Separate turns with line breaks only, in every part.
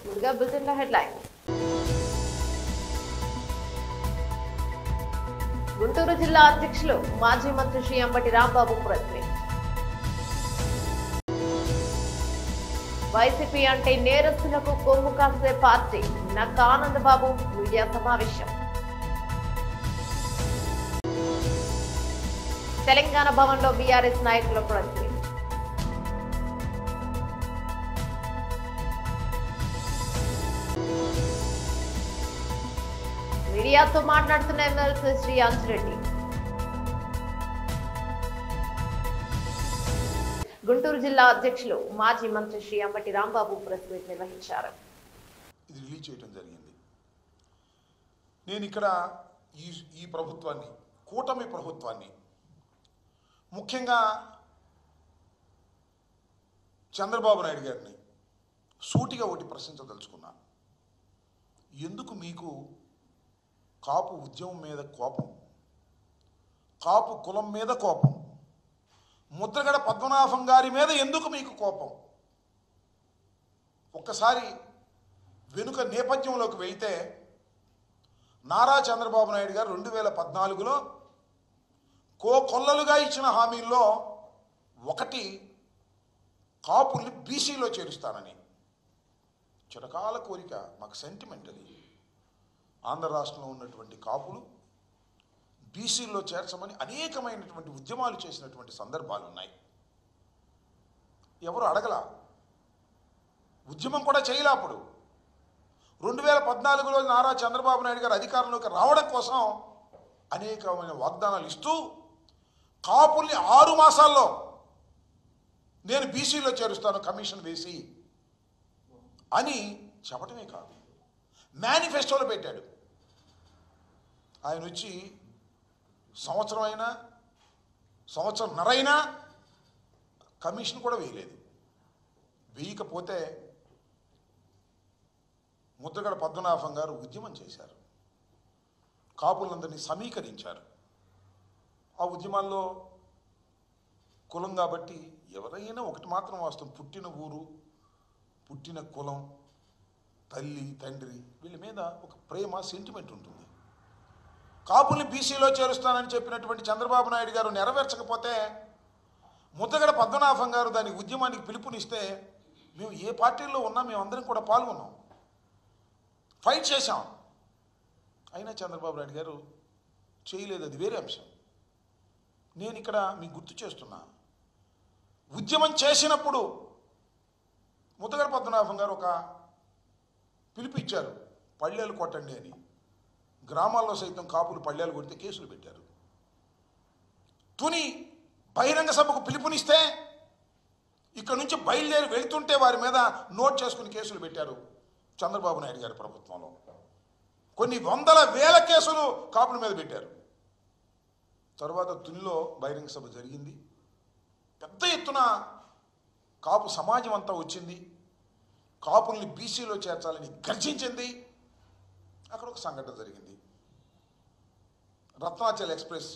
ముందుగా బులెటిన్ల హెడ్లైన్స్. గుంటూరు జిల్లా అధ్యక్షులు మాజీ మంత్రి Shri Ambati Rambabu press meet. YCP అంటే నేరస్తులకు కొమ్ము కాసే పార్టీ నక్క ఆనందబాబు మీడియా సమావేశం. తెలంగాణ భవన్లో బీఆర్ఎస్ నాయకుల ప్రెస్ మీట్. మీడియాతో మాట్లాడుతున్న ఎమ్మెల్సీ శ్రీ అంజిరెడ్డి. గుంటూరు జిల్లా అధ్యక్షులు మాజీ మంత్రి శ్రీ అంబటి రాంబాబు ప్రెస్ మీట్ నిర్వహించారు.
ఇది రిలీజ్ చేయడం జరిగింది. నేను ఇక్కడ ఈ ప్రభుత్వాన్ని, కూటమి ప్రభుత్వాన్ని, ముఖ్యంగా చంద్రబాబు నాయుడు గారిని సూటిగా ఒకటి ప్రశ్నించదలుచుకున్నా. ఎందుకు మీకు కాపు ఉద్యమం మీద కోపం, కాపు కులం మీద కోపం, ముద్రగడ పద్మనాభం గారి మీద ఎందుకు మీకు కోపం? ఒక్కసారి వెనుక నేపథ్యంలోకి వెళ్తే నారా చంద్రబాబు నాయుడు గారు 2014లో కొల్లలుగా ఇచ్చిన హామీల్లో ఒకటి కాపుల్ని బీసీలో చేరుస్తానని. చిరకాల కోరిక, మాకు సెంటిమెంట్ అది. ఆంధ్ర రాష్ట్రంలో ఉన్నటువంటి కాపులు బీసీల్లో చేర్చమని అనేకమైనటువంటి ఉద్యమాలు చేసినటువంటి సందర్భాలు ఉన్నాయి. ఎవరు అడగల, ఉద్యమం కూడా చేయలే. అప్పుడు 2014లో నారా చంద్రబాబు నాయుడు గారు అధికారంలోకి రావడం కోసం అనేకమైన వాగ్దానాలు ఇస్తూ కాపుల్ని 6 మాసాల్లో నేను బీసీలో చేరుస్తాను కమిషన్ వేసి అని చెప్పటమే కాదు, మేనిఫెస్టోలో పెట్టాడు. ఆయన వచ్చి సంవత్సరంన్నరైనా కమిషన్ కూడా వేయలేదు. వేయకపోతే ముద్రగడ పద్మనాభం గారు ఉద్యమం చేశారు, కాపులందరినీ సమీకరించారు. ఆ ఉద్యమాల్లో కులం కాబట్టి ఎవరైనా ఒకటి మాత్రం వాస్తవం, పుట్టిన ఊరు, పుట్టిన కులం, తల్లి తండ్రి వీళ్ళ మీద ఒక ప్రేమ, సెంటిమెంట్ ఉంటుంది. కాపుల్ని బీసీలో చేరుస్తానని చెప్పినటువంటి చంద్రబాబు నాయుడు గారు నెరవేర్చకపోతే ముద్రగడ పద్మనాభం గారు దాని ఉద్యమానికి పిలుపునిస్తే మేము ఏ పార్టీల్లో ఉన్నా మేమందరం కూడా పాల్గొన్నాం, ఫైట్ చేశాం. అయినా చంద్రబాబు నాయుడు గారు చేయలేదు, అది వేరే అంశం. నేను ఇక్కడ మీకు గుర్తు చేస్తున్నా, ఉద్యమం చేసినప్పుడు ముద్రగడ పద్మనాభం గారు ఒక పిలుపు ఇచ్చారు, పళ్ళేలు కొట్టండి అని. గ్రామాల్లో సైతం కాపులు పళ్ళేలు కొడితే కేసులు పెట్టారు. తుని బహిరంగ సభకు పిలుపునిస్తే ఇక్కడ నుంచి బయలుదేరి వెళుతుంటే వారి మీద నోట్ చేసుకుని కేసులు పెట్టారు చంద్రబాబు నాయుడు గారి ప్రభుత్వంలో. కొన్ని వందల వేల కేసులు కాపుల మీద పెట్టారు. తర్వాత తునిలో బహిరంగ సభ జరిగింది. పెద్ద ఎత్తున కాపు సమాజం అంతా వచ్చింది, కాపుల్ని బీసీలో చేర్చాలని గర్జించింది. అక్కడ ఒక సంఘటన జరిగింది. రత్నాచల్ ఎక్స్ప్రెస్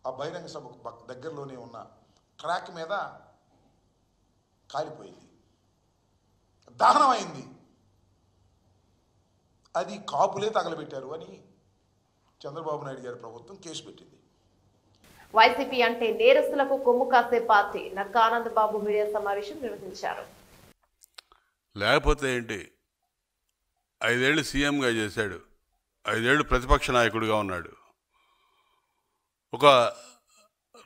ఆ బహిరంగ సభకు దగ్గరలోనే ఉన్న ట్రాక్ మీద కాలిపోయింది, దహనం అయింది. అది కాపులే తగలబెట్టారు అని చంద్రబాబు నాయుడు గారి ప్రభుత్వం కేసు పెట్టింది.
వైసీపీ అంటే నేరస్తులకు కొమ్ము కాసే పార్టీ నక్క ఆనందబాబు మీడియా సమావేశం నిర్వహించారు.
లేకపోతే ఏంటి, 5 ఏళ్ళు సీఎంగా చేశాడు, 5 ఏళ్ళు ప్రతిపక్ష నాయకుడిగా ఉన్నాడు. ఒక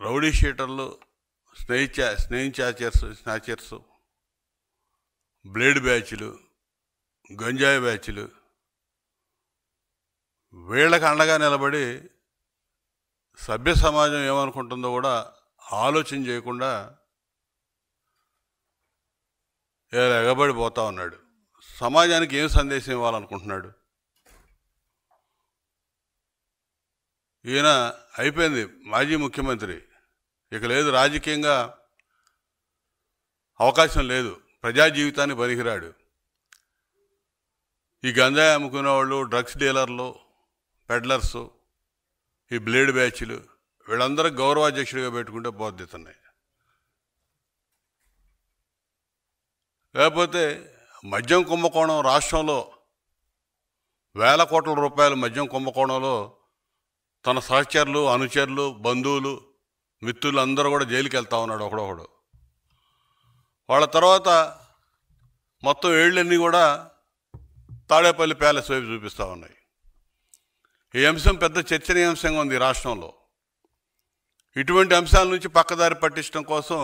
రౌడీ షీటర్లు, స్నేహించాచర్స్, బ్లేడ్ బ్యాచ్లు, గంజాయి బ్యాచ్లు, వీళ్ళకి అండగా నిలబడి సభ్య సమాజం ఏమనుకుంటుందో కూడా ఆలోచన చేయకుండా ఎగబడిపోతా ఉన్నాడు. సమాజానికి ఏం సందేశం ఇవ్వాలనుకుంటున్నాడు? ఈయన అయిపోయింది, మాజీ ముఖ్యమంత్రి, ఇక లేదు, రాజకీయంగా అవకాశం లేదు, ప్రజా జీవితాన్ని పనికిరాడు. ఈ గంజాయి అమ్ముకునే వాళ్ళు, డ్రగ్స్ డీలర్లు, పెడ్లర్సు, ఈ బ్లేడ్ బ్యాచ్లు, వీళ్ళందరూ గౌరవాధ్యక్షుడిగా పెట్టుకుంటే బాధ్యతన్నాయి. లేకపోతే మద్యం కుంభకోణం రాష్ట్రంలో వేల కోట్ల రూపాయల మద్యం కుంభకోణంలో తన సహచరులు, అనుచరులు, బంధువులు, మిత్రులు అందరూ కూడా జైలుకి వెళ్తా ఉన్నాడు ఒకడొకడు. వాళ్ళ తర్వాత మొత్తం ఏళ్ళన్నీ కూడా తాడేపల్లి ప్యాలెస్ వైపు చూపిస్తూ ఉన్నాయి. ఈ అంశం పెద్ద చర్చనీయాంశంగా ఉంది రాష్ట్రంలో. ఇటువంటి అంశాల నుంచి పక్కదారి పట్టించడం కోసం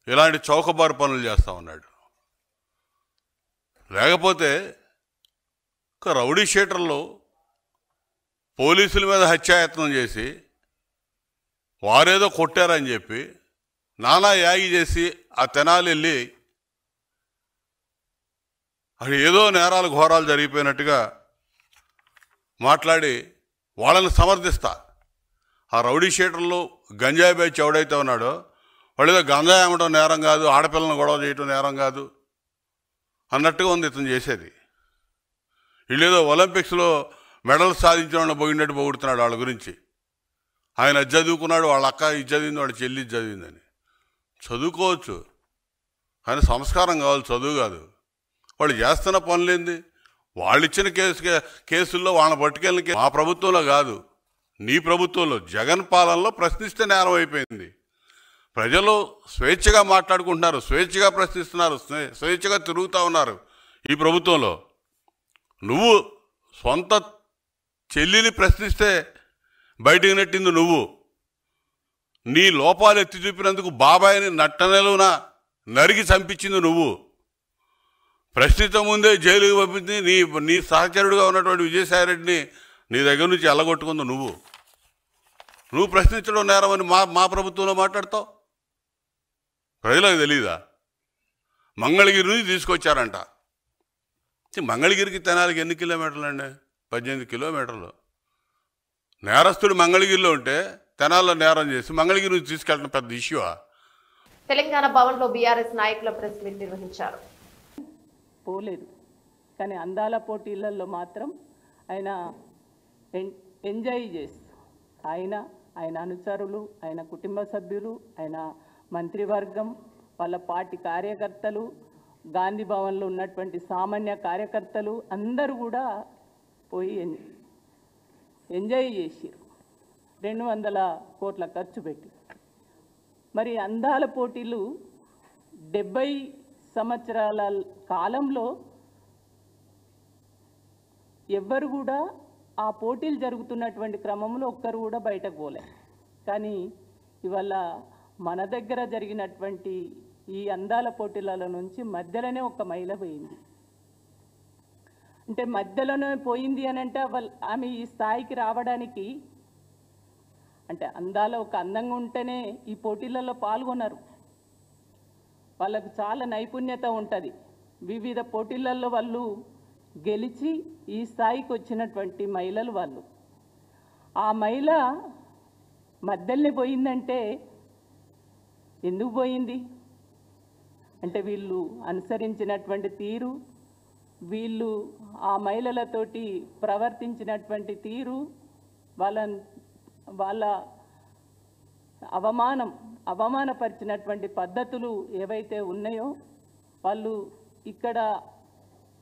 ఇలాంటి చౌకబారు పనులు చేస్తూ ఉన్నాడు. లేకపోతే ఒక రౌడీ షీటర్లు పోలీసుల మీద హత్యాయత్నం చేసి వారేదో కొట్టారని చెప్పి నానా యాగి చేసి ఆ తెనాలి వెళ్ళి అక్కడ ఏదో నేరాలు ఘోరాలు జరిగిపోయినట్టుగా మాట్లాడి వాళ్ళని సమర్థిస్తా. ఆ రౌడీ షీటర్లు గంజాయి బ్యాచ్ ఎవడైతే ఉన్నాడో వాళ్ళు ఏదో గంజాయి అమ్మటం నేరం కాదు, ఆడపిల్లలను గొడవ చేయటం నేరం కాదు అన్నట్టుగా ఉంది ఇతను చేసేది. వీళ్ళేదో ఒలింపిక్స్లో మెడల్ సాధించిన వాళ్ళని పోయినట్టు పొగుడుతున్నాడు వాళ్ళ గురించి. ఆయన అది చదువుకున్నాడు, వాళ్ళ అక్క ఇది చదివింది, వాళ్ళ చెల్లి ఇది చదివిందని. చదువుకోవచ్చు కానీ సంస్కారం కావాలి, చదువు కాదు. వాళ్ళు చేస్తున్న పనులేంది? వాళ్ళు ఇచ్చిన కేసుల్లో వాళ్ళని పట్టుకెళ్ళిన మా ప్రభుత్వంలో కాదు, నీ ప్రభుత్వంలో జగన్ పాలనలో ప్రశ్నిస్తే నేరం అయిపోయింది. ప్రజలు స్వేచ్ఛగా మాట్లాడుకుంటున్నారు, స్వేచ్ఛగా ప్రశ్నిస్తున్నారు, స్వేచ్ఛగా తిరుగుతూ ఉన్నారు. ఈ ప్రభుత్వంలో నువ్వు సొంత చెల్లిని ప్రశ్నిస్తే బయటికి నెట్టింది నువ్వు. నీ లోపాలు ఎత్తి చూపినందుకు బాబాయిని నట్టనెలున నరికి చంపించింది నువ్వు. ప్రశ్నించక ముందే జైలుకి పంపింది నీ సహచరుడుగా ఉన్నటువంటి విజయసాయిరెడ్డిని నీ దగ్గర నుంచి ఎల్లగొట్టుకుంది నువ్వు. నువ్వు ప్రశ్నించడం నేరమని మా ప్రభుత్వంలో మాట్లాడతావు. ప్రజలకు తెలీదా? మంగళగిరి నుంచి తీసుకొచ్చారంట. మంగళగిరికి తెనాలికి ఎన్ని కిలోమీటర్లు అండి? 18 కిలోమీటర్లు. నేరస్తుడు మంగళగిరిలో ఉంటే తెనాల్లో నేరం చేసి మంగళగిరి నుంచి తీసుకెళ్ళడం పెద్ద ఇష్యూవా?
తెలంగాణ భవన్లో బీఆర్ఎస్ నాయకుల ప్రెస్ మీట్ నిర్వహించారు.
పోలేదు కానీ అందాల పోటీలలో మాత్రం ఆయన ఎంజాయ్ చేస్తూ ఆయన అనుచరులు, ఆయన కుటుంబ సభ్యులు, ఆయన మంత్రివర్గం, వాళ్ళ పార్టీ కార్యకర్తలు, గాంధీ భవన్లో ఉన్నటువంటి సామాన్య కార్యకర్తలు అందరూ కూడా పోయి ఎంజాయ్ చేసిరు. 200 కోట్ల ఖర్చు పెట్టి. మరి అందాల పోటీలు 70 సంవత్సరాల కాలంలో ఎవ్వరు కూడా ఆ పోటీలు జరుగుతున్నటువంటి క్రమంలో ఒక్కరు కూడా బయటకు పోలే. కానీ ఇవాళ మన దగ్గర జరిగినటువంటి ఈ అందాల పోటీల నుంచి మధ్యలోనే ఒక మహిళ పోయింది. అంటే మధ్యలోనే పోయింది అని అంటే ఆమె ఈ స్థాయికి రావడానికి అంటే అందాల ఒక అందంగా ఉంటేనే ఈ పోటీలలో పాల్గొన్నారు. వాళ్ళకు చాలా నైపుణ్యత ఉంటుంది. వివిధ పోటీలలో వాళ్ళు గెలిచి ఈ స్థాయికి వచ్చినటువంటి మహిళలు వాళ్ళు. ఆ మహిళ మధ్యలోనే పోయిందంటే ఎందుకు పోయింది అంటే వీళ్ళు అనుసరించినటువంటి తీరు, వీళ్ళు ఆ మహిళలతోటి ప్రవర్తించినటువంటి తీరు, వాళ్ళ అవమానపరిచినటువంటి పద్ధతులు ఏవైతే ఉన్నాయో వాళ్ళు ఇక్కడ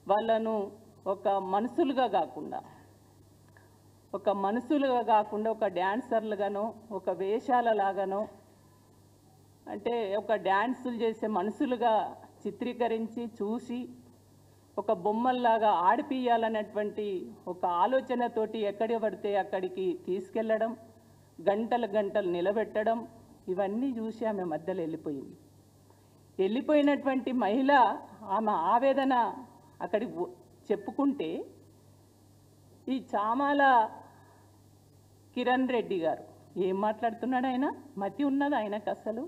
వాళ్ళను ఒక మనుషులుగా కాకుండా ఒక డ్యాన్సర్లుగానో ఒక వేషాలలాగానో అంటే ఒక డ్యాన్సులు చేసే మనుషులుగా చిత్రీకరించి చూసి ఒక బొమ్మల్లాగా ఆడిపియాలన్నటువంటి ఒక ఆలోచనతోటి ఎక్కడ పడితే అక్కడికి తీసుకెళ్ళడం, గంటలు నిలబెట్టడం, ఇవన్నీ చూసి ఆమె మధ్యలో వెళ్ళిపోయినటువంటి మహిళ ఆమె ఆవేదన అక్కడికి చెప్పుకుంటే ఈ చామాల కిరణ్ రెడ్డి గారు ఏం మాట్లాడుతున్నాడు? ఆయన మతి ఉన్నదా? ఆయనకు అసలు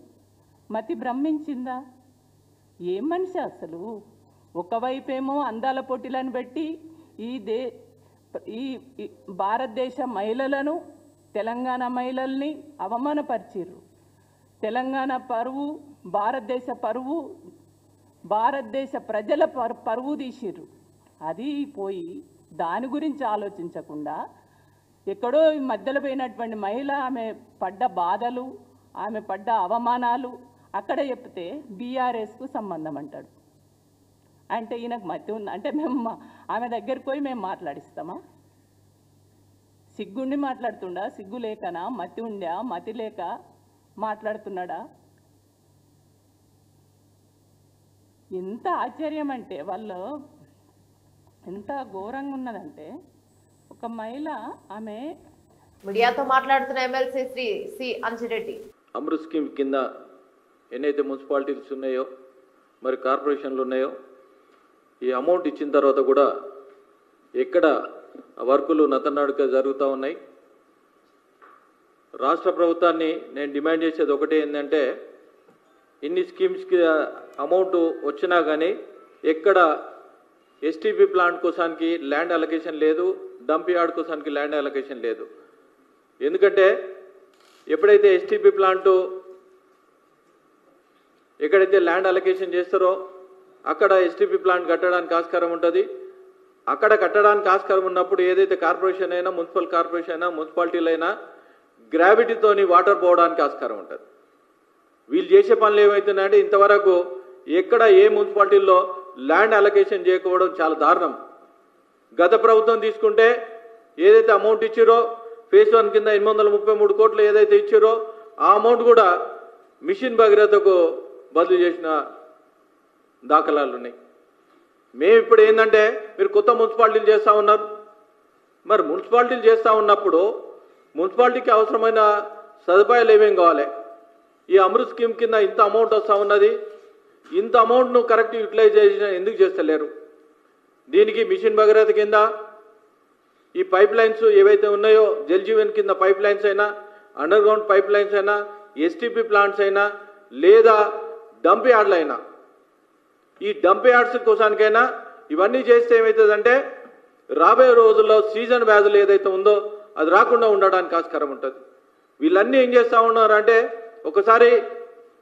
మతి భ్రమించిందా? ఏం మనిషి అసలు? ఒకవైపేమో అందాల పోటీలను పెట్టి ఈ భారతదేశ మహిళలను, తెలంగాణ మహిళల్ని అవమానపరిచిర్రు. తెలంగాణ పరువు, భారతదేశ పరువు, భారతదేశ ప్రజల పరువు తీసిర్రు. అది పోయి దాని గురించి ఆలోచించకుండా ఎక్కడో మధ్యలో పోయినటువంటి మహిళ ఆమె పడ్డ బాధలు, ఆమె పడ్డ అవమానాలు అక్కడ చెప్తే బీఆర్ఎస్కు సంబంధం అంటాడు. అంటే ఈయనకు మతి ఉంది అంటే ఆమె దగ్గరికి పోయి మేము మాట్లాడిస్తామా? సిగ్గుండి మాట్లాడుతుండా? సిగ్గు లేకనా? మతి ఉండా? మతి లేక మాట్లాడుతున్నాడా? ఎంత ఆశ్చర్యం అంటే వాళ్ళు ఎంత ఘోరంగా ఉన్నదంటే ఒక మహిళ ఆమె
మీడియాతో మాట్లాడుతున్న MLC Shri C Anjireddy
Amrut scheme కింద ఎన్నైతే మున్సిపాలిటీస్ ఉన్నాయో మరి కార్పొరేషన్లు ఉన్నాయో ఈ అమౌంట్ ఇచ్చిన తర్వాత కూడా ఎక్కడ వర్కులు నతనాడుగా జరుగుతూ ఉన్నాయి. రాష్ట్ర ప్రభుత్వాన్ని నేను డిమాండ్ చేసేది ఒకటే ఏంటంటే ఇన్ని స్కీమ్స్కి అమౌంట్ వచ్చినా కానీ ఎక్కడ ఎస్టీపీ ప్లాంట్ కోసానికి ల్యాండ్ అలొకేషన్ లేదు, డంప్ యార్డ్ కోసానికి ల్యాండ్ అలొకేషన్ లేదు. ఎందుకంటే ఎప్పుడైతే ఎస్టీపీ ప్లాంటు ఎక్కడైతే ల్యాండ్ అలొకేషన్ చేస్తారో అక్కడ ఎస్టీపీ ప్లాంట్ కట్టడానికి ఆస్కారం ఉంటుంది. అక్కడ కట్టడానికి ఆస్కారం ఉన్నప్పుడు ఏదైతే కార్పొరేషన్ అయినా మున్సిపల్ కార్పొరేషన్ అయినా మున్సిపాలిటీలు అయినా గ్రావిటీతోని వాటర్ పోవడానికి ఆస్కారం ఉంటుంది. వీళ్ళు చేసే పనులు ఏమవుతున్నాయంటే ఇంతవరకు ఎక్కడ ఏ మున్సిపాలిటీల్లో ల్యాండ్ అలొకేషన్ చేయకపోవడం చాలా దారుణం. గత ప్రభుత్వం తీసుకుంటే ఏదైతే అమౌంట్ ఇచ్చారో ఫేజ్ 1 కింద 833 కోట్లు ఏదైతే ఇచ్చారో ఆ అమౌంట్ కూడా మిషన్ భగీరథకు బదిలీ చేసిన దాఖలాలు ఉన్నాయి. మేము ఇప్పుడు ఏంటంటే మీరు కొత్త మున్సిపాలిటీలు చేస్తూ ఉన్నారు. మరి మున్సిపాలిటీలు చేస్తూ ఉన్నప్పుడు మున్సిపాలిటీకి అవసరమైన సదుపాయాలు ఏమేమి కావాలి? ఈ అమృత్ స్కీమ్ కింద ఇంత అమౌంట్ వస్తూ ఉన్నది, ఇంత అమౌంట్ను కరెక్ట్ యూటిలైజేషన్ ఎందుకు చేస్తలేరు? దీనికి మిషన్ భగీరథ కింద ఈ పైప్ లైన్స్ ఏవైతే ఉన్నాయో జల్ జీవన్ కింద పైప్ లైన్స్ అయినా అండర్ గ్రౌండ్ పైప్ లైన్స్ అయినా ఎస్టీపీ ప్లాంట్స్ అయినా లేదా డంప్ యార్డ్లు అయినా ఈ డంప్ యార్డ్స్ కోసానికైనా ఇవన్నీ చేస్తే ఏమవుతుందంటే రాబోయే రోజుల్లో సీజన్ వ్యాధులు ఏదైతే ఉందో అది రాకుండా ఉండడానికి ఆస్కారం ఉంటుంది. వీళ్ళన్నీ ఏం చేస్తూ ఉన్నారంటే ఒకసారి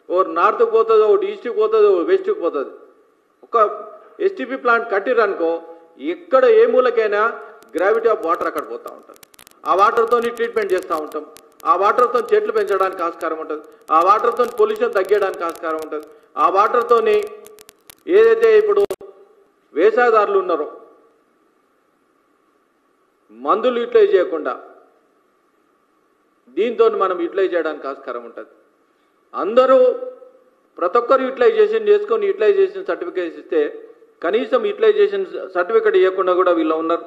ఓ నార్త్కి పోతుంది, ఒకటి ఈస్ట్కి పోతుంది, ఓ వెస్ట్కి పోతుంది. ఒక ఎస్టీపీ ప్లాంట్ కట్టిరనుకో ఎక్కడ ఏ మూలకైనా గ్రావిటీ ఆఫ్ వాటర్ అక్కడ పోతూ ఉంటుంది. ఆ వాటర్తో ట్రీట్మెంట్ చేస్తూ ఉంటాం. ఆ వాటర్తో చెట్లు పెంచడానికి ఆస్కారం ఉంటుంది. ఆ వాటర్తో పొల్యూషన్ తగ్గడానికి ఆస్కారం ఉంటుంది. ఆ వాటర్తో ఏదైతే ఇప్పుడు వ్యవసాయదారులు ఉన్నారో మందులు యూటిలైజ్ చేయకుండా దీంతో మనం యూటిలైజ్ చేయడానికి ఆస్కారం ఉంటుంది. అందరూ ప్రతి ఒక్కరు యూటిలైజేషన్ చేసుకొని యూటిలైజేషన్ సర్టిఫికేట్ ఇస్తే కనీసం యూటిలైజేషన్ సర్టిఫికేట్ ఇవ్వకుండా కూడా వీళ్ళు ఉన్నారు.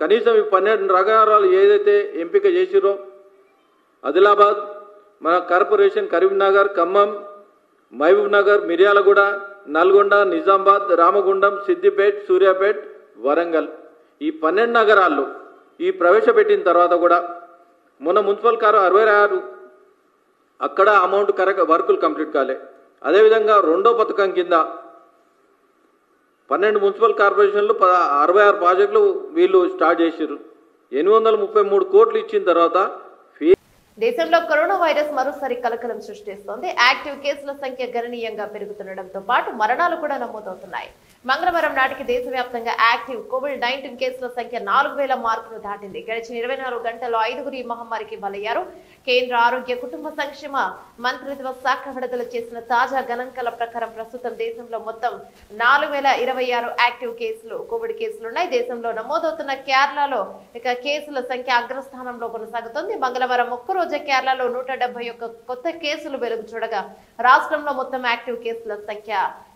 కనీసం ఈ 12 నగరాలు ఏదైతే ఎంపిక చేసిరో ఆదిలాబాద్, మన కార్పొరేషన్ కరీంనగర్, ఖమ్మం, మహబూబ్ నగర్, మిర్యాలగూడ, నల్గొండ, నిజామాబాద్, రామగుండం, సిద్దిపేట్, సూర్యాపేట్, వరంగల్ ఈ 12 నగరాల్లో ఈ ప్రవేశపెట్టిన తర్వాత కూడా మొన్న మున్సిపల్ 66 అక్కడ అమౌంట్ కరెక్ట్ వర్కులు కంప్లీట్ కాలే. అదేవిధంగా రెండో పథకం కింద 12 మున్సిపల్ కార్పొరేషన్లు 66 ప్రాజెక్టులు వీళ్ళు స్టార్ట్ చేశారు. 833 కోట్లు ఇచ్చిన తర్వాత
దేశంలో కరోనా వైరస్ మరోసారి కలకలం సృష్టిస్తోంది. యాక్టివ్ కేసుల సంఖ్య గణనీయంగా పెరుగుతుండటంతో పాటు మరణాలు కూడా నమోదవుతున్నాయి. మంగళవారం నాటికి దేశవ్యాప్తంగా యాక్టివ్ కోవిడ్-19 కేసుల సంఖ్య 4000 మార్కును దాటింది. గడిచిన 24 గంటల్లో 5గురు ఈ మహమ్మారికి బలయ్యారు. కేంద్ర ఆరోగ్య కుటుంబ సంక్షేమ మంత్రిత్వ శాఖ విడుదల చేసిన తాజా గణాంకాల ప్రకారం ప్రస్తుతం దేశంలో మొత్తం 4026 యాక్టివ్ కేసులు కోవిడ్ కేసులున్నాయి. దేశంలో నమోదవుతున్న కేరళలో ఇక కేసుల సంఖ్య అగ్రస్థానంలో కొనసాగుతోంది. మంగళవారం ఒక్కరోజు కేరళలో 171 కొత్త కేసులు వెలుగు చూడగా రాష్ట్రంలో మొత్తం యాక్టివ్ కేసుల సంఖ్య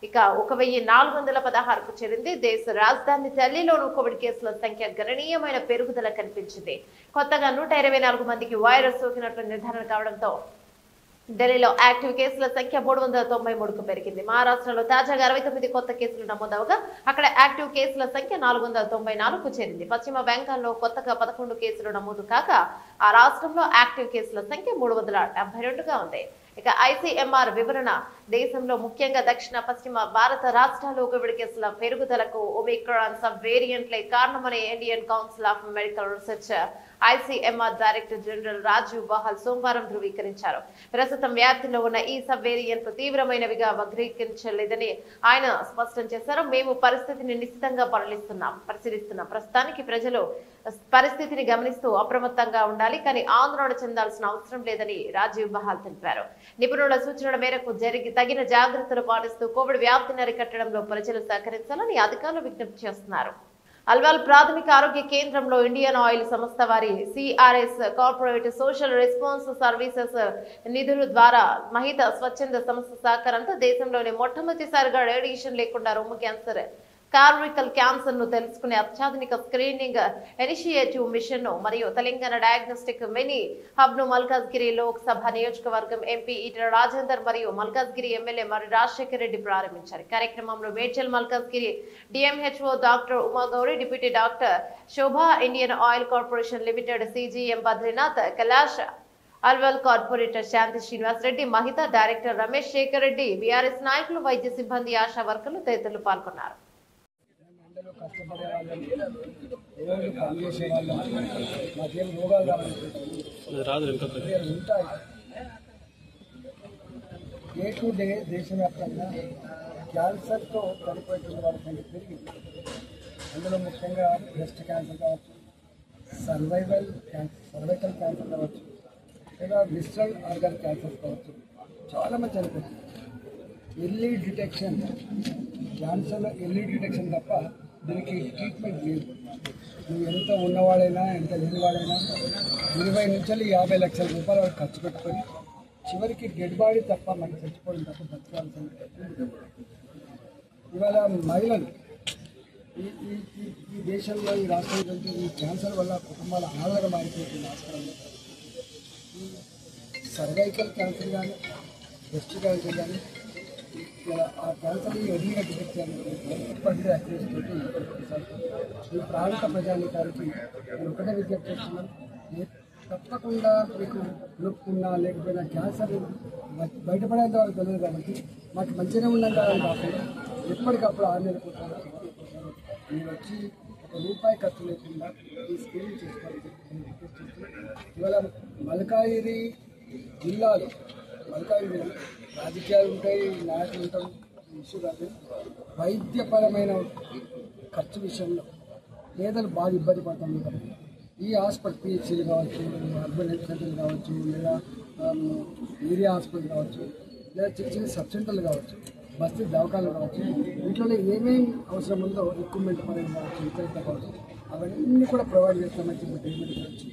ఇక 1416కు చేరింది. దేశ రాజధాని ఢిల్లీలోనూ కోవిడ్ కేసుల సంఖ్య గణనీయమైన పెరుగుదల కనిపించింది. కొత్తగా 124 మందికి వైరస్ సోకినట్లు నిర్ధారణ కావడంతో ఢిల్లీలో యాక్టివ్ కేసుల సంఖ్య 393కు పెరిగింది. మహారాష్ట్రలో తాజాగా 69 కొత్త కేసులు నమోదవగా అక్కడ యాక్టివ్ కేసుల సంఖ్య 494కు చేరింది. పశ్చిమ బెంగాల్లో కొత్తగా 11 కేసులు నమోదు కాగా ఆ రాష్ట్రంలో యాక్టివ్ కేసుల సంఖ్య 372గా ఉంది. ఇక ఐసీఎంఆర్ వివరణ దేశంలో ముఖ్యంగా దక్షిణ పశ్చిమ భారత రాష్ట్రాల్లో కోవిడ్ కేసుల పెరుగుదలకు ఒమిక్రాన్ సబ్ వేరియంట్లే కారణమని Indian Council of Medical Research ICMR director general Rajiv Bahl సోమవారం ధృవీకరించారు. ప్రస్తుతం వ్యాప్తిలో ఉన్న ఈ సబ్ వేరియంట్లు తీవ్రమైనవిగా వక్రీకరించలేదని ఆయన స్పష్టం చేశారు. మేము పరిస్థితిని నిశ్చితంగా పరిశీలిస్తున్నాం. ప్రస్తుతానికి ప్రజలు పరిస్థితిని గమనిస్తూ అప్రమత్తంగా ఉండాలి, కానీ ఆందోళన చెందాల్సిన అవసరం లేదని రాజీవ్ బహాల్ తెలిపారు. నిపుణుల సూచనల మేరకు తగిన జాగ్రత్తలు పాటిస్తూ కోవిడ్ వ్యాప్తిని అరికట్టడంలో ప్రజలు సహకరించాలని అధికారులు విజ్ఞప్తి చేస్తున్నారు. అల్వాల్ ప్రాథమిక ఆరోగ్య కేంద్రంలో ఇండియన్ ఆయిల్ సంస్థ వారి CRS corporate social response services నిధుల ద్వారా మహిత స్వచ్ఛంద సంస్థ సహకారంతో దేశంలోని మొట్టమొదటిసారిగా రేడియేషన్ లేకుండా రొమ్ము క్యాన్సర్ కార్నికల్ క్యాన్సర్ ను తెలుసుకునే అత్యాధునిక స్క్రీనింగ్ ఇనిషియేటివ్ మిషన్ ను మరియు తెలంగాణ డయాగ్నోస్టిక్ మినీ హబ్ ను మల్కాజ్గిరి లోక్సభ నియోజకవర్గం ఎంపీ ఈటెల రాజేందర్ మరియు మల్కాజ్గిరి ఎమ్మెల్యే మరి రాజశేఖర్ రెడ్డి ప్రారంభించారు. కార్యక్రమంలో Medchal Malkajgiri DMHO doctor Umagowri, deputy doctor Shobha, Indian Oil Corporation Limited CGM Badrinath, Kailash Alwal corporator Shanti Srinivas Reddy, Mahitha director Ramesh Sekhar Reddy, BRS నాయకులు, వైద్య సిబ్బంది, ఆశా వర్కర్లు తదితరులు పాల్గొన్నారు.
కష్టపడే వాళ్ళని రోజు పనిచేసే వాళ్ళని మాకేం రోగాలు రావాలి ఉంటాయి. డే టు డే దేశవ్యాప్తంగా క్యాన్సర్తో చనిపోతున్న వాళ్ళ సంఖ్య పెరిగింది. అందులో ముఖ్యంగా బ్రెస్ట్ క్యాన్సర్ కావచ్చు, సర్వైకల్ క్యాన్సర్ కావచ్చు, లేదా విస్ట్రల్ ఆర్గన్ క్యాన్సర్ కావచ్చు, చాలామంది చనిపోతుంది. ఎర్లీ డిటెక్షన్, క్యాన్సర్లో ఎర్లీ డిటెక్షన్ తప్ప దీనికి ట్రీట్మెంట్ లేదు. నువ్వు ఎంత ఉన్నవాడైనా ఎంత లేనివాడైనా 20 నుంచి 50 లక్షల రూపాయల వరకు ఖర్చు పెట్టుకొని చివరికి డెడ్ బాడీ తప్ప మనకి చచ్చిపోవడం తప్ప బతకాల్సిన. ఇవాళ మహిళలు ఈ దేశంలో, ఈ రాష్ట్రంలో ఈ క్యాన్సర్ వల్ల కుటుంబాల ఆదరణ మారిపోతుంది. ఆస్కారం ఈ సర్వైకల్ క్యాన్సర్ కానీ, బ్రెస్ట్ క్యాన్సర్ కానీ, ఆ క్యాన్సర్ ఎర్లీగా డిటెక్ట్ చేయాలి. అక్యూరేట్ ఈ ప్రాంత ప్రజానికానికి నేను ఒకటే విజ్ఞప్తి చేస్తున్నాను. తప్పకుండా మీకు నొప్పున్నా లేకపోయినా క్యాన్సర్ బయటపడేంత వరకు తెలియదు కాబట్టి మాకు మంచిగా ఉండాలి కాకుండా ఎప్పటికప్పుడు 6 నెలలకు మీరు వచ్చి ₹1 ఖర్చు లేకుండా ఈ స్క్రీనింగ్ చేసుకోవాలని రిక్వెస్ట్ చేస్తున్నాను. ఇవాళ మల్కాజిగిరి జిల్లాలో రాజకీయాలు ఉంటాయి, నాయకులు ఉంటాయి, ఇష్యూ కాదు. వైద్యపరమైన ఖర్చు విషయంలో పేదలు బాగా ఇబ్బంది పడుతుంది. ఈ హాస్పిటల్ పిహెచ్సీలు కావచ్చు, అర్బన్ హెల్త్ సెంటర్లు కావచ్చు, లేదా ఏరియా హాస్పిటల్ కావచ్చు, లేదా చిన్న చిన్న సబ్ సెంటర్లు కావచ్చు, బస్తీ దవాఖానాలు కావచ్చు, వీటిలో ఏమేమి అవసరం ఉందో ఎక్విప్మెంట్ పరంగా కావచ్చు, ఇతర కావచ్చు, అవన్నీ కూడా ప్రొవైడ్ చేస్తామని చెప్పి ట్రీట్మెంట్ గురించి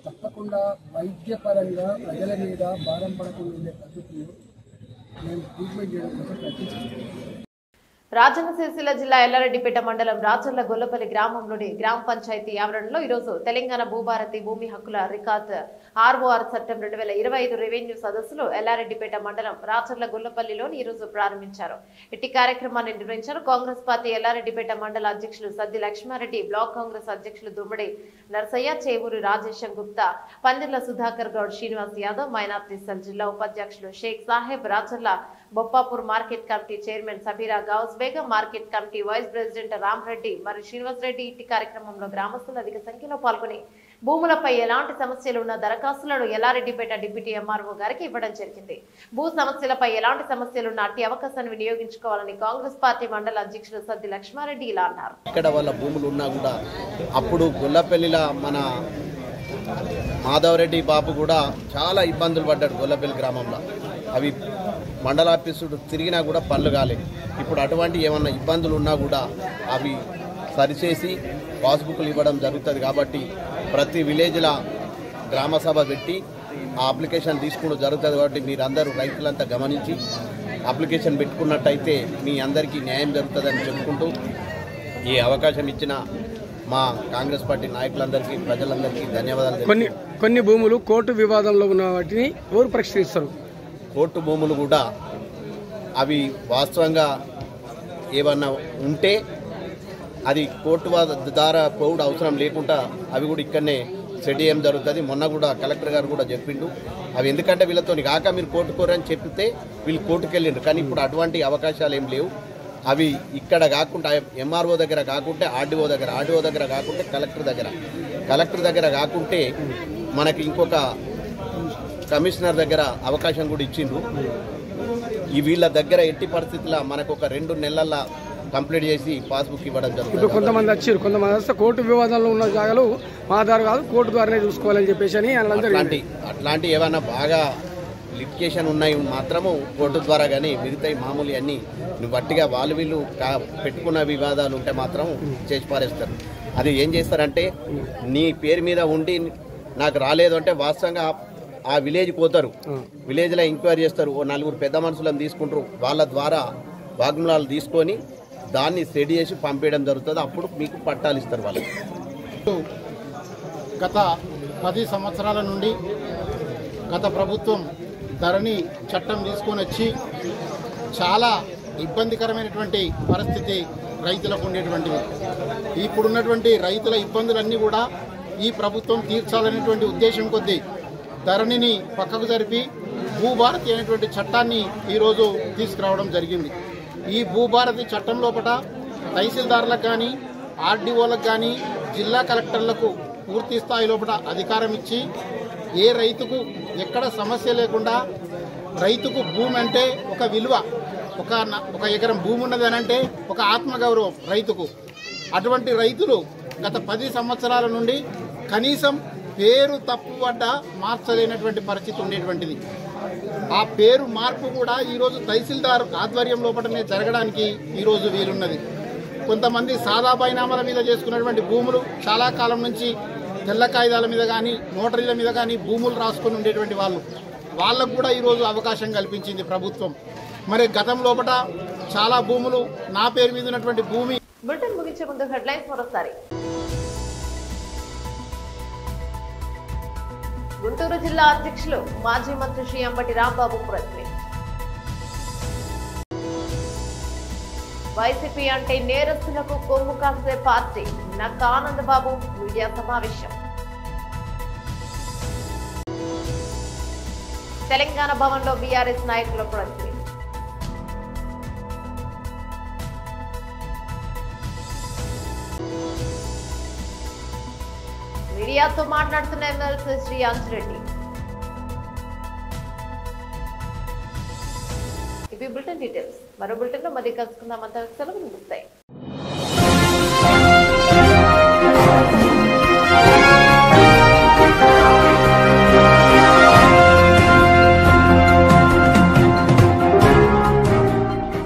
తప్పకుండా వైద్యపరంగా ప్రజల మీద భారం పడకుండా ఉండే పద్ధతిలో మేము ట్రీట్మెంట్ చేయడం కోసం ప్రయత్నిస్తున్నాం.
రాజన్న సిరిసిల్ల జిల్లా ఎల్లారెడ్డిపేట మండలం రాచర్ల గొల్లపల్లి గ్రామంలోని గ్రామ పంచాయతీ ఆవరణలో ఈరోజు తెలంగాణ భూభారతి భూమి హక్కుల రికార్డ్ ఆర్ఓఆర్ చట్టం 2025 రెవెన్యూ సదస్సులు ఎల్లారెడ్డిపేట మండలం రాచర్ల గొల్లపల్లిలోని ఈరోజు ప్రారంభించారు. ఇట్టి కార్యక్రమాన్ని నిర్వహించారు కాంగ్రెస్ పార్టీ ఎల్లారెడ్డిపేట మండల అధ్యక్షులు సద్ది లక్ష్మారెడ్డి, బ్లాక్ కాంగ్రెస్ అధ్యక్షులు దుమ్మడి నర్సయ్య, చేవూరు రాజేశం గుప్తా, పందిర్ల సుధాకర్ గౌడ్, శ్రీనివాస్ యాదవ్, మైనార్టీ సెల్ జిల్లా ఉపాధ్యక్షులు Sheikh Saheb, Racharla Boppapur market committee chairman Sabira Gous Begum, market committee vice president Ramareddy మరియు శ్రీనివాస్ రెడ్డి ఇట్టి కార్యక్రమంలో గ్రామస్తులు అధిక సంఖ్యలో పాల్గొని భూములపై ఎలాంటి సమస్యలు ఉన్న దరఖాస్తులను ఎల్లారెడ్డిపేట డిప్యూటీ ఎంఆర్ఓ గారికి ఇవ్వడం జరిగింది. భూ సమస్యలపై ఎలాంటి సమస్యలున్న అట్టి అవకాశాన్ని వినియోగించుకోవాలని కాంగ్రెస్ పార్టీ మండల అధ్యక్షులు సద్ది లక్ష్మారెడ్డి ఇలా అన్నారు.
ఇక్కడ వాళ్ళ భూములు ఉన్నా కూడా అప్పుడు గొల్లపల్లిలో మన మాధవరెడ్డి బాబు కూడా చాలా ఇబ్బందులు పడ్డాడు. గొల్లపల్లి గ్రామంలో అవి మండల ఆఫీసుడు తిరిగినా కూడా పనులు కాలేదు. ఇప్పుడు అటువంటి ఏమన్నా ఇబ్బందులు ఉన్నా కూడా అవి సరిచేసి పాస్బుక్లు ఇవ్వడం జరుగుతుంది. కాబట్టి ప్రతి విలేజ్లో గ్రామసభ పెట్టి ఆ అప్లికేషన్ తీసుకోవడం జరుగుతుంది. కాబట్టి మీరందరూ రైతులంతా గమనించి అప్లికేషన్ పెట్టుకున్నట్టయితే మీ అందరికీ న్యాయం జరుగుతుందని చెప్పుకుంటూ ఈ అవకాశం ఇచ్చిన మా కాంగ్రెస్ పార్టీ నాయకులందరికీ, ప్రజలందరికీ ధన్యవాదాలు.
కొన్ని భూములు కోర్టు వివాదంలో ఉన్న వాటిని ఎవరు పరిష్కరిస్తారు?
కోర్టు భూములు కూడా అవి వాస్తవంగా ఏమన్నా ఉంటే అది కోర్టు ద్వారా పోవుడు అవసరం లేకుండా అవి కూడా ఇక్కడనే సెట్ చేయడం జరుగుతుంది. మొన్న కూడా కలెక్టర్ గారు కూడా చెప్పిండు. అవి ఎందుకంటే వీళ్ళతో కాక మీరు కోర్టు కోరని చెప్తే వీళ్ళు కోర్టుకు వెళ్ళిండ్రు. కానీ ఇప్పుడు అటువంటి అవకాశాలు ఏం లేవు. అవి ఇక్కడ కాకుండా ఎంఆర్ఓ దగ్గర కాకుంటే ఆర్డీఓ దగ్గర కాకుంటే కలెక్టర్ దగ్గర కాకుంటే మనకి ఇంకొక కమిషనర్ దగ్గర అవకాశం కూడా ఇచ్చిండ్రు. ఈ వీళ్ళ దగ్గర ఎట్టి పరిస్థితుల్లో మనకు ఒక 2 నెలల కంప్లీట్ చేసి పాస్బుక్ ఇవ్వడం జరుగుతుంది.
ఇప్పుడు కొంతమంది వచ్చారు, కొంతమంది వస్తే కోర్టు వివాదంలో ఉన్న జాగాలు మా ద్వారా కాదు కోర్టు ద్వారానే చూసుకోవాలని చెప్పేసి అని
అట్లాంటి ఏమైనా బాగా లిటికేషన్ ఉన్నాయి మాత్రము కోర్టు ద్వారా, కానీ మిగతాయి మామూలు అన్నీ నువ్వు వట్టిగా వాళ్ళు వీళ్ళు పెట్టుకున్న వివాదాలు ఉంటే మాత్రం చేసి పారేస్తారు. అది ఏం చేస్తారంటే నీ పేరు మీద ఉండి నాకు రాలేదు అంటే వాస్తవంగా ఆ విలేజ్ పోతారు, విలేజ్లో ఎంక్వైరీ చేస్తారు, ఓ 4 పెద్ద మనుషులను తీసుకుంటారు, వాళ్ళ ద్వారా వాగ్మూలాలు తీసుకొని దాన్ని స్టడీ చేసి పంపేయడం జరుగుతుంది. అప్పుడు మీకు పట్టాలు ఇస్తారు వాళ్ళకి.
గత 10 సంవత్సరాల నుండి గత ప్రభుత్వం ధరణి చట్టం తీసుకొని వచ్చి చాలా ఇబ్బందికరమైనటువంటి పరిస్థితి రైతులకు ఉండేటువంటివి. ఇప్పుడున్నటువంటి రైతుల ఇబ్బందులన్నీ కూడా ఈ ప్రభుత్వం తీర్చాలనేటువంటి ఉద్దేశం కొద్దీ ధరణిని పక్కకు జరిపి భూభారతి అనేటువంటి చట్టాన్ని ఈరోజు తీసుకురావడం జరిగింది. ఈ భూభారతి చట్టం లోపల తహసీల్దార్లకు కానీ ఆర్డీఓలకు కానీ జిల్లా కలెక్టర్లకు పూర్తి స్థాయి లోపల అధికారం ఇచ్చి ఏ రైతుకు ఎక్కడ సమస్య లేకుండా రైతుకు భూమి అంటే ఒక విలువ, ఒక ఎకరం భూమి ఉన్నది అని అంటే ఒక ఆత్మగౌరవం రైతుకు. అటువంటి రైతులు గత 10 సంవత్సరాల నుండి కనీసం పేరు తప్పుపడ్డ మార్చలేనటువంటి పరిస్థితి ఉండేటువంటిది. ఆ పేరు మార్పు కూడా ఈరోజు తహసీల్దార్ ఆధ్వర్యం లోపలనే జరగడానికి ఈరోజు వీలున్నది. కొంతమంది సాదా బైనామాల మీద చేసుకున్నటువంటి భూములు చాలా కాలం నుంచి తెల్ల కాగితాల మీద కానీ నోటరీల మీద కానీ భూములు రాసుకొని ఉండేటువంటి వాళ్ళకు కూడా ఈరోజు అవకాశం కల్పించింది ప్రభుత్వం. మరి గతం లోపల చాలా భూములు నా పేరు మీద ఉన్నటువంటి భూమి.
బులెటిన్ ముగించే ముందు హెడ్లైన్స్ మరోసారి. గుంటూరు జిల్లా అధ్యక్షులు మాజీ మంత్రి Shri Ambati Rambabu press meet. YCP అంటే నేరస్తులకు కొమ్ము కాసే పార్టీ నక్క ఆనందబాబు మీడియా సమావేశం. తెలంగాణ భవన్లో బీఆర్ఎస్ నాయకుల ప్రెస్ మీట్. మీడియాతో మాట్లాడుతున్న ఎమ్మెల్సీ శ్రీ అంజిరెడ్డి. ఇవి బులెటిన్ డీటెయిల్స్. మరో బులెటిన్ లో మళ్ళీ కలుసుకుందాం. అంతా సెలవు.